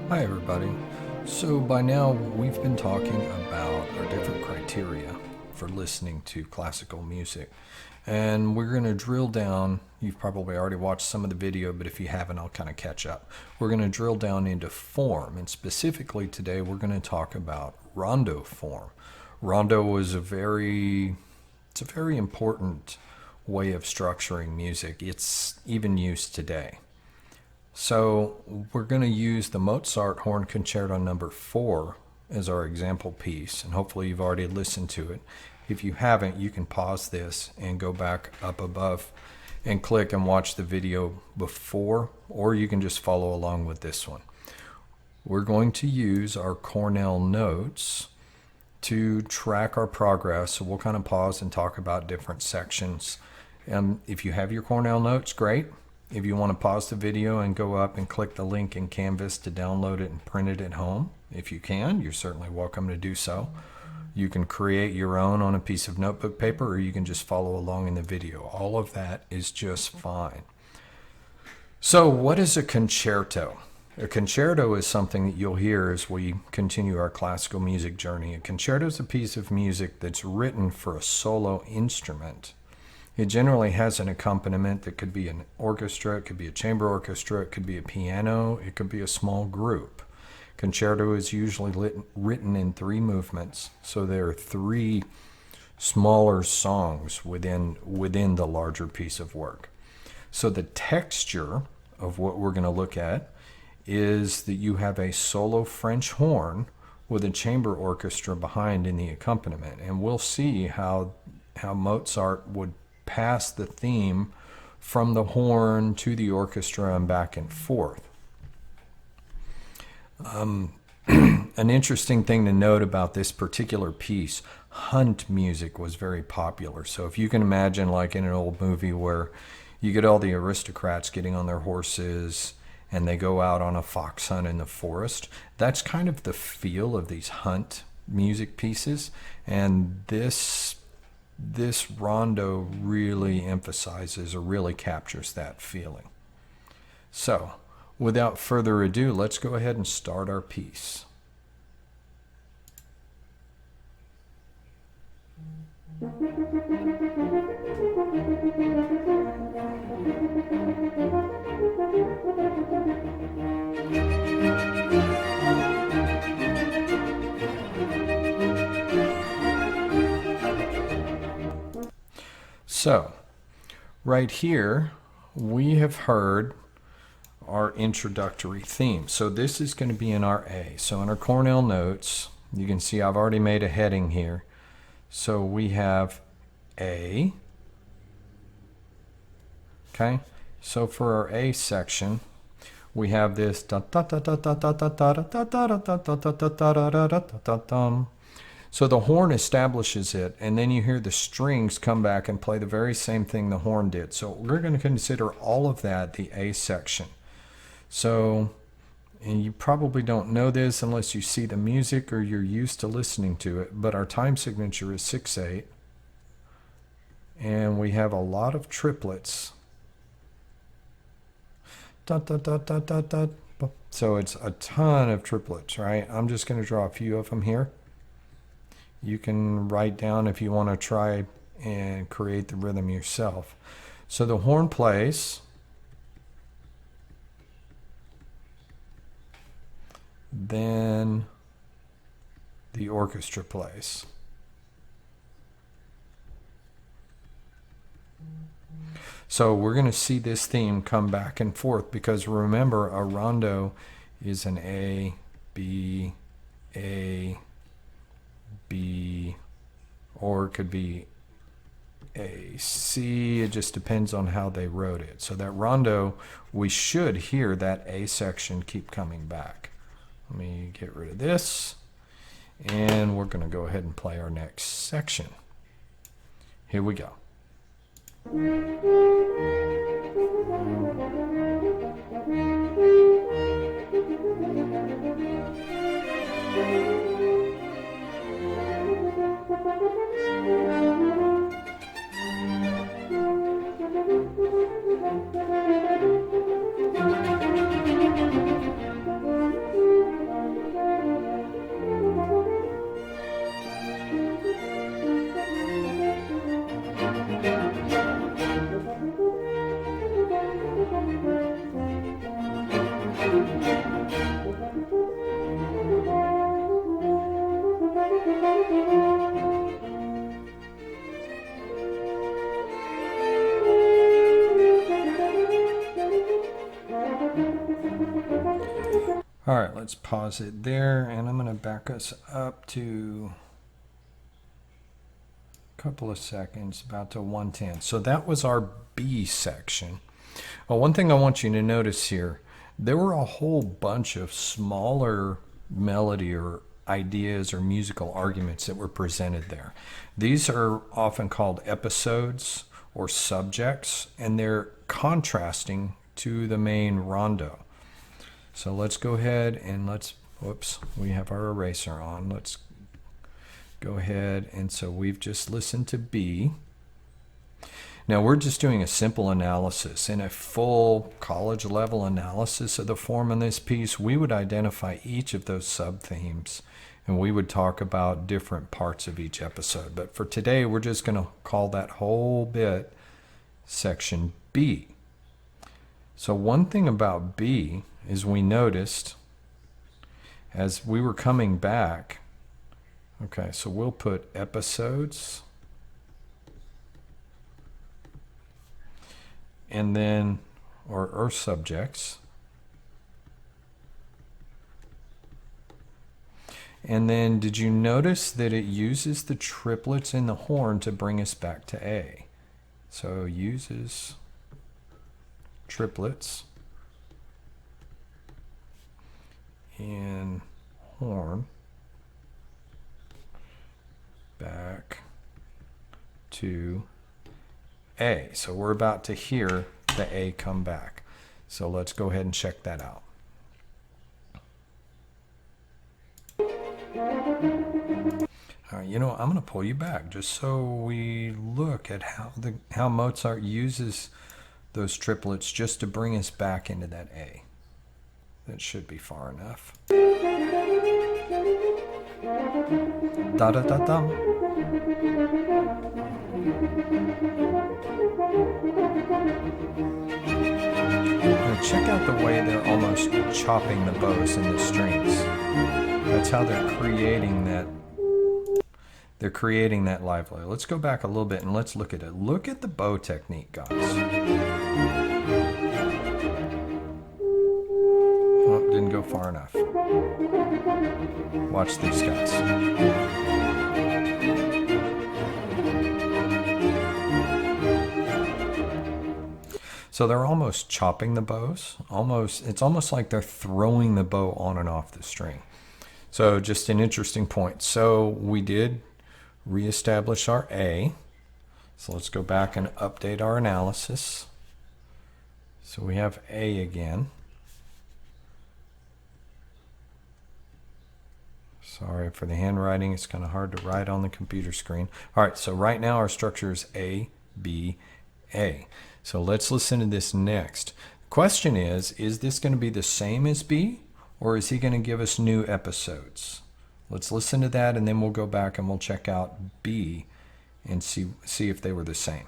Hi, everybody. So, by now, we've been talking about our different criteria for listening to classical music. And we're going to drill down. You've probably already watched some of the video, but if you haven't, I'll kind of catch up. We're going to drill down into form. And specifically today, we're going to talk about rondo form. Rondo is it's a very important way of structuring music. It's even used today. So we're going to use the Mozart Horn Concerto number 4 as our example piece, and hopefully you've already listened to it. If you haven't, you can pause this and go back up above and click and watch the video before, or you can just follow along with this one. We're going to use our Cornell notes to track our progress, so we'll kind of pause and talk about different sections. And if you have your Cornell notes, great. If you want to pause the video and go up and click the link in Canvas to download it and print it at home, if you can, you're certainly welcome to do so. You can create your own on a piece of notebook paper, or you can just follow along in the video. All of that is just fine. So what is a concerto? A concerto is something that you'll hear as we continue our classical music journey. A concerto is a piece of music that's written for a solo instrument. It generally has an accompaniment that could be an orchestra, it could be a chamber orchestra, it could be a piano, it could be a small group. Concerto is usually written in 3 movements, so there are 3 smaller songs within the larger piece of work. So the texture of what we're going to look at is that you have a solo French horn with a chamber orchestra behind in the accompaniment, and we'll see how Mozart would pass the theme from the horn to the orchestra and back and forth. An interesting thing to note about this particular piece, hunt music was very popular. So if you can imagine, like in an old movie where you get all the aristocrats getting on their horses and they go out on a fox hunt in the forest, that's kind of the feel of these hunt music pieces. And this rondo really emphasizes or really captures that feeling. So, without further ado, let's go ahead and start our piece. So, right here, we have heard our introductory theme. So this is going to be in our A. So in our Cornell notes, you can see I've already made a heading here. So we have A. Okay, so for our A section, we have this da da da da da da da da da da da da da da da da da. So the horn establishes it, and then you hear the strings come back and play the very same thing the horn did. So we're going to consider all of that the A section. So, and you probably don't know this unless you see the music or you're used to listening to it, but our time signature is 6/8, and we have a lot of triplets. Da, da, da, da, da, da. So it's a ton of triplets, right? I'm just going to draw a few of them here. You can write down if you want to try and create the rhythm yourself. So the horn plays. Then the orchestra plays. So we're going to see this theme come back and forth because remember, a rondo is an A, B, or it could be A, C. It just depends on how they wrote it. So that rondo, we should hear that A section keep coming back. Let me get rid of this, and we're going to go ahead and play our next section. Here we go. let's pause it there, and I'm going to back us up to a couple of seconds, about to 110. So that was our B section. Well, one thing I want you to notice here, there were a whole bunch of smaller melody or ideas or musical arguments that were presented there. These are often called episodes or subjects, and they're contrasting to the main rondo. So let's go ahead and whoops, we have our eraser on. Let's go ahead, and so we've just listened to B. Now we're just doing a simple analysis. In a full college level analysis of the form in this piece, we would identify each of those sub-themes, and we would talk about different parts of each episode. But for today, we're just going to call that whole bit section B. So one thing about B is we noticed as we were coming back, okay, so we'll put episodes, and then, or subjects, and then did you notice that it uses the triplets in the horn to bring us back to A? So uses triplets in horn back to A. So we're about to hear the A come back. So let's go ahead and check that out. All right, I'm going to pull you back just so we look at how Mozart uses those triplets just to bring us back into that A. That should be far enough. Da da da dum. Now check out the way they're almost chopping the bows and the strings. That's how they're creating that. They're creating that lively. Let's go back a little bit and let's look at it. Look at the bow technique, guys. Oh, didn't go far enough. Watch these guys. So they're almost chopping the bows. It's almost like they're throwing the bow on and off the string. So just an interesting point. So we did reestablish our A. So let's go back and update our analysis. So we have A again. Sorry for the handwriting. It's kind of hard to write on the computer screen. All right, so right now our structure is A, B, A. So let's listen to this next. The question is this going to be the same as B, or is he going to give us new episodes? Let's listen to that, and then we'll go back and we'll check out B and see if they were the same.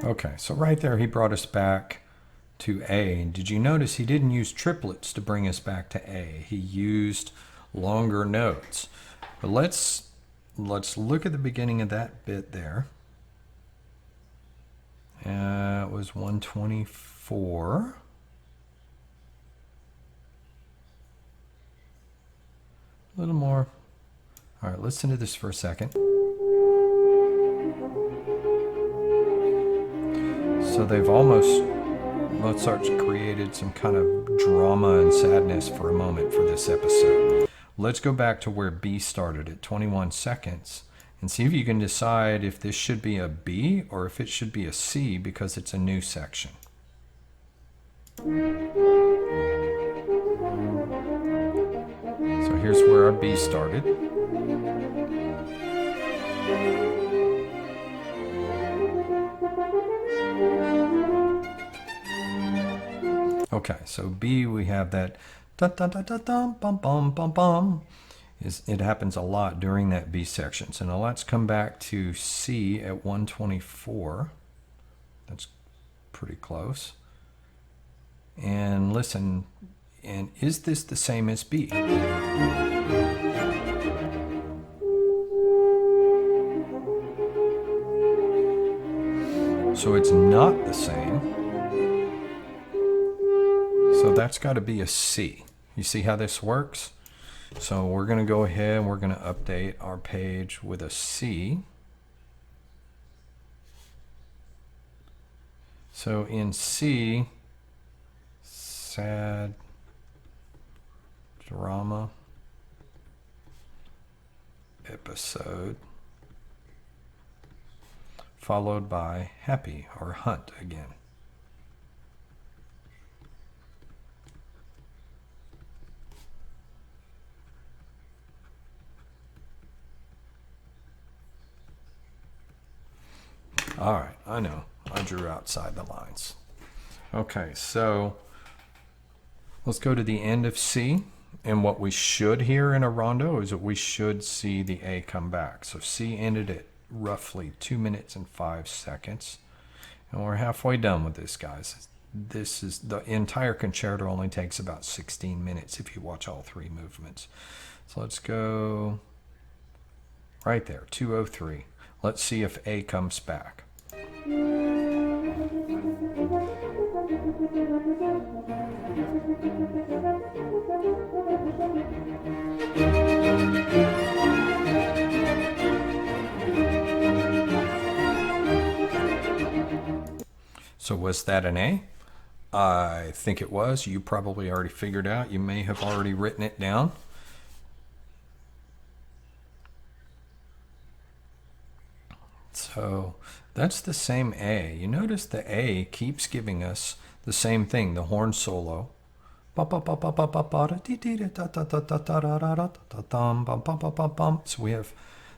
Okay, so right there he brought us back to A. And did you notice he didn't use triplets to bring us back to A? He used longer notes. But let's look at the beginning of that bit there. It was 124. A little more. All right, listen to this for a second. So Mozart's created some kind of drama and sadness for a moment for this episode. Let's go back to where B started at 21 seconds and see if you can decide if this should be a B or if it should be a C because it's a new section. So here's where our B started. Okay, so B, we have that da da da da dum bum bum bum bum. It happens a lot during that B section. So now let's come back to C at 124. That's pretty close. And listen, and is this the same as B? So it's not the same. So that's got to be a C. You see how this works? So we're going to go ahead and we're going to update our page with a C. So in C, sad drama episode, followed by happy or hunt again. All right, I know. I drew outside the lines. Okay, so let's go to the end of C. And what we should hear in a rondo is that we should see the A come back. So C ended at roughly 2 minutes and 5 seconds. And we're halfway done with this, guys. This is the entire concerto only takes about 16 minutes if you watch all 3 movements. So let's go right there, 2:03. Let's see if A comes back. So was that an A? I think it was. You probably already figured out. You may have already written it down. So that's the same A. You notice the A keeps giving us the same thing, the horn solo. So we have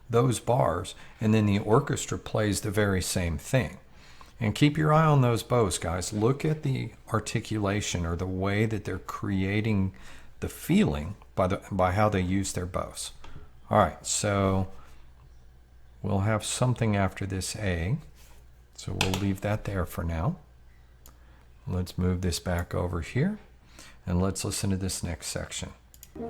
those bars, and then the orchestra plays the very same thing. And keep your eye on those bows, guys. Look at the articulation or the way that they're creating the feeling by how they use their bows. All right, so we'll have something after this A. So we'll leave that there for now. Let's move this back over here, and let's listen to this next section. A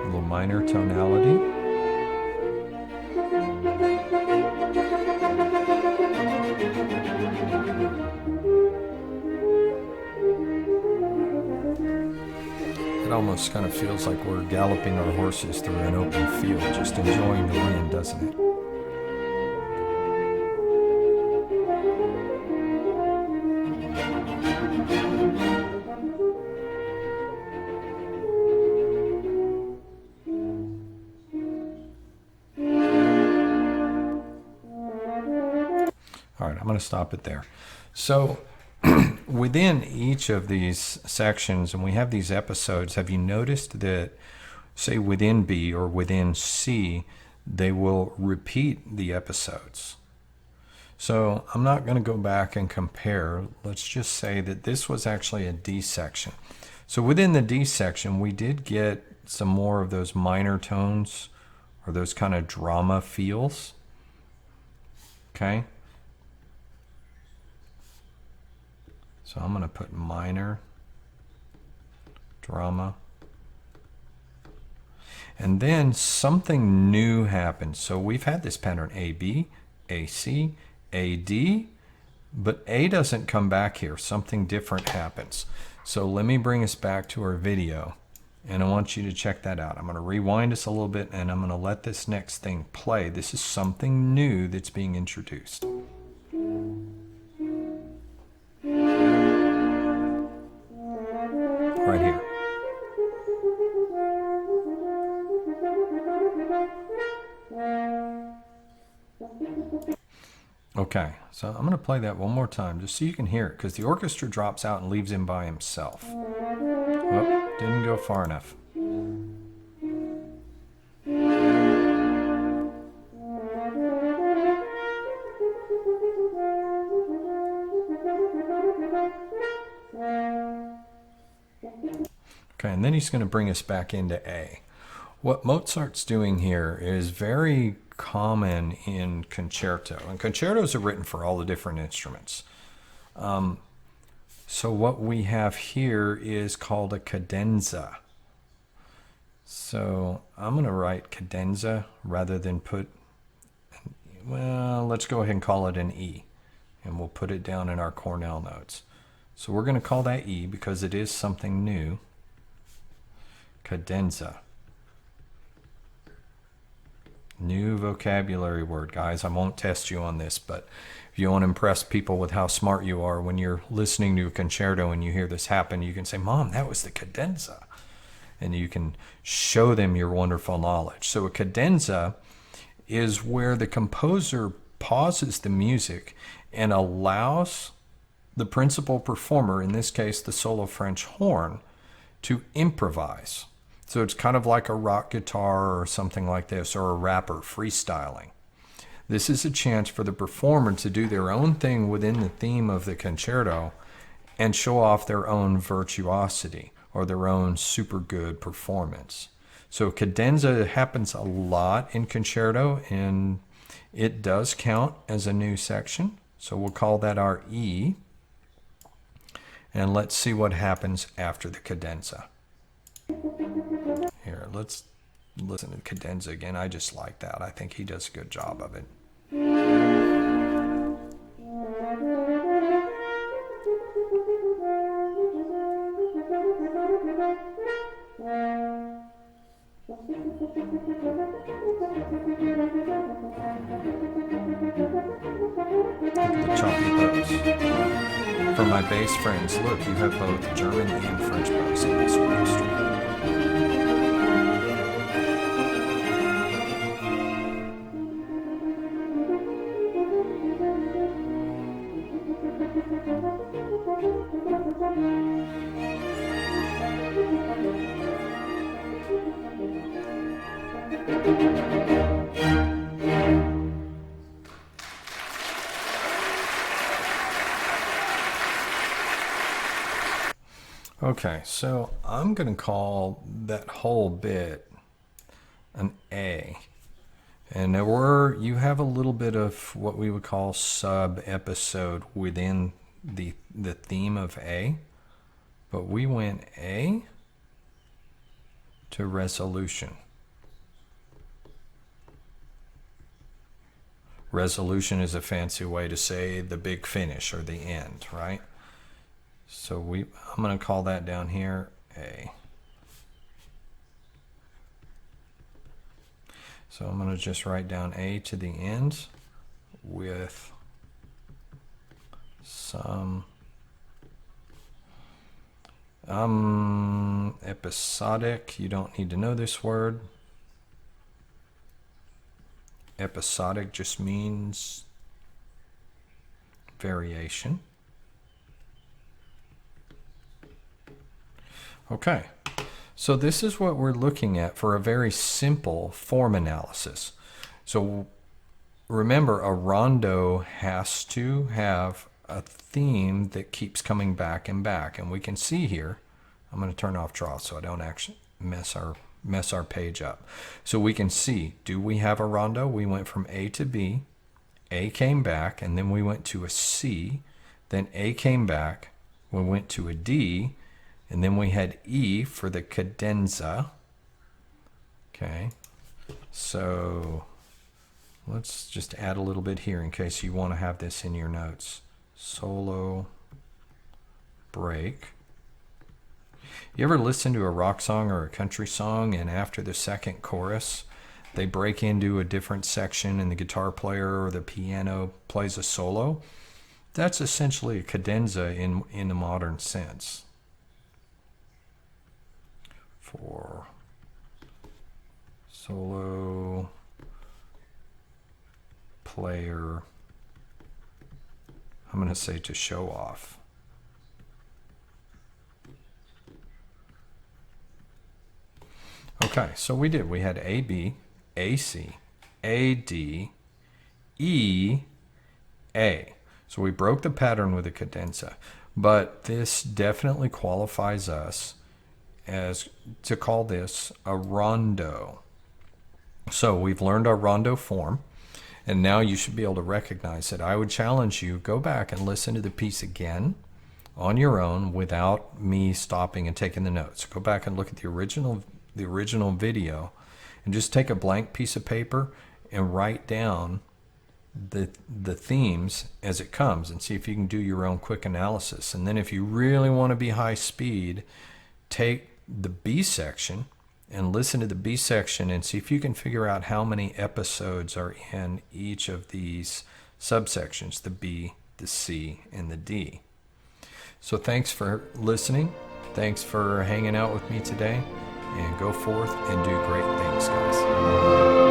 little minor tonality. It almost kind of feels like we're galloping our horses through an open field, just enjoying the wind, doesn't it? All right, I'm going to stop it there. So within each of these sections, and we have these episodes, have you noticed that, say, within B or within C, they will repeat the episodes? So I'm not going to go back and compare. Let's just say that this was actually a D section. So within the D section, we did get some more of those minor tones or those kind of drama feels. Okay. So I'm going to put minor, drama. And then something new happens. So we've had this pattern AB, AC, AD, but A doesn't come back here. Something different happens. So let me bring us back to our video, and I want you to check that out. I'm going to rewind us a little bit, and I'm going to let this next thing play. This is something new that's being introduced. Right here. Okay, so I'm going to play that one more time just so you can hear it, because the orchestra drops out and leaves him by himself. Oh. go far enough. Okay, and then he's going to bring us back into A. What Mozart's doing here is very common in concerto. And concertos are written for all the different instruments. So what we have here is called a cadenza. So I'm going to write cadenza rather than put, well, let's go ahead and call it an E. And we'll put it down in our Cornell notes. So we're going to call that E because it is something new. Cadenza. New vocabulary word, guys. I won't test you on this, but if you want to impress people with how smart you are when you're listening to a concerto and you hear this happen, you can say, Mom, that was the cadenza. And you can show them your wonderful knowledge. So a cadenza is where the composer pauses the music and allows the principal performer, in this case the solo French horn, to improvise. So it's kind of like a rock guitar or something like this, or a rapper freestyling. This is a chance for the performer to do their own thing within the theme of the concerto and show off their own virtuosity or their own super good performance. So cadenza happens a lot in concerto, and it does count as a new section. So we'll call that our E. And let's see what happens after the cadenza. Here, let's listen to the cadenza again. I just like that. I think he does a good job of it. Look at the choppy bows. For my bass friends, look, you have both German and French bows in this orchestra. Okay, so I'm going to call that whole bit an A. And you have a little bit of what we would call sub-episode within the theme of A. But we went A to resolution. Resolution is a fancy way to say the big finish or the end, right? So I'm going to call that down here A. So I'm going to just write down A to the end with some episodic. You don't need to know this word. Episodic just means variation. Okay, so this is what we're looking at for a very simple form analysis. So remember, a rondo has to have a theme that keeps coming back and back. And we can see here, I'm going to turn off draw so I don't actually mess our page up. So we can see, do we have a rondo? We went from A to B, A came back, and then we went to a C, then A came back, we went to a D, and then we had E for the cadenza. Okay, so let's just add a little bit here in case you want to have this in your notes. Solo break. You ever listen to a rock song or a country song and after the second chorus they break into a different section and the guitar player or the piano plays a solo? That's essentially a cadenza in the modern sense. For solo player, I'm going to say to show off. Okay, so we did. We had A, B, A, C, A, D, E, A. So we broke the pattern with the cadenza. But this definitely qualifies us as to call this a rondo. So we've learned our rondo form, and now you should be able to recognize it. I would challenge you, go back and listen to the piece again on your own without me stopping and taking the notes. Go back and look at the original video and just take a blank piece of paper and write down the themes as it comes and see if you can do your own quick analysis. And then if you really want to be high speed, take the B section and listen to the B section and see if you can figure out how many episodes are in each of these subsections, the B, the C, and the D. So thanks for listening. Thanks for hanging out with me today, and go forth and do great things, guys.